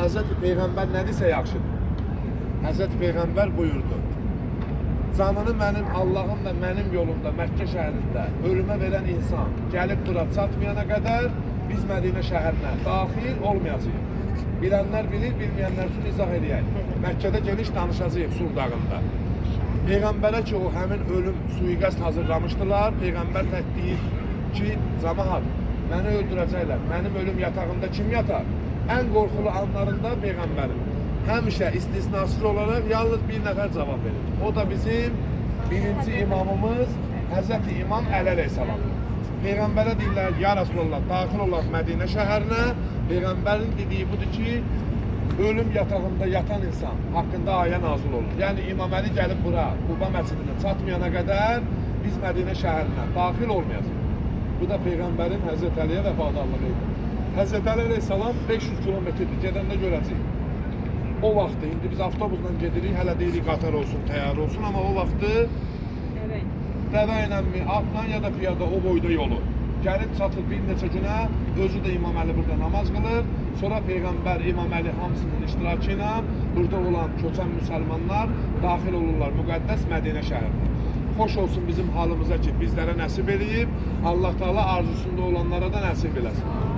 Hazreti Peyğəmbər nə desə yaxşıdır. Hazreti Peyğəmbər buyurdu. Canını mənim Allahım və mənim yolumda Məkkə şəhərində ölümə verən insan gəlib bura çatmayana qədər biz Mədinə şəhərinə daxil olmayacağıq. Bilənlər bilir, bilməyənlər üçün izah edəyək. Məkkədə geniş danışacağıq Sur dağında. Peyğəmbərə ki, o həmin ölüm suiqəst hazırlamışdılar. Peyğəmbər tək deyir ki, cəmaət, məni öldürəcəklər. Mənim ölüm yatağında kim yatar? Ən qorxulu anlarında Peyğəmbərin. Həmişə istisnasız olaraq yalnız bir nəfər cavab verir. O da bizim birinci imamımız Həzrəti İmam Əli əleyhissalam. Peyğəmbərə deyirlər, ya Rasulullah, daxil olaq Mədinə şəhərinə. Peyğəmbərin dediyi budur ki, ölüm yatağında yatan insan haqqında ayə nazil olur. Yəni İmam Əli gəlib bura, Quba məscidinə çatmayana qədər biz Mədinə şəhərinə daxil olmayacaq. Bu da Peyğəmbərin Həzrət Əliyə vəfadarlığı idi. Həzrət Əli əleyhissalam 500 kilometrdir, gedəndə görəcəyik. O vaxtı, indi biz avtobusla gedirik, hələ deyirik qatar olsun, təyyarə olsun, amma o vaxtı dəvə ilə mi, atla ya da piyada o boyda yolu. Gəlib çatır bir neçə günə, özü də İmam Əli burada namaz qılır, sonra Peyğəmbər, İmam Əli hamısının iştirakı ilə burada olan köçən müsəlmanlar daxil olurlar müqəddəs Mədinə şəhərinə. Xoş olsun bizim halımıza ki, bizlərə nəsib eləyib, Allah Teala arzusunda olanlara da nəsib eləsin.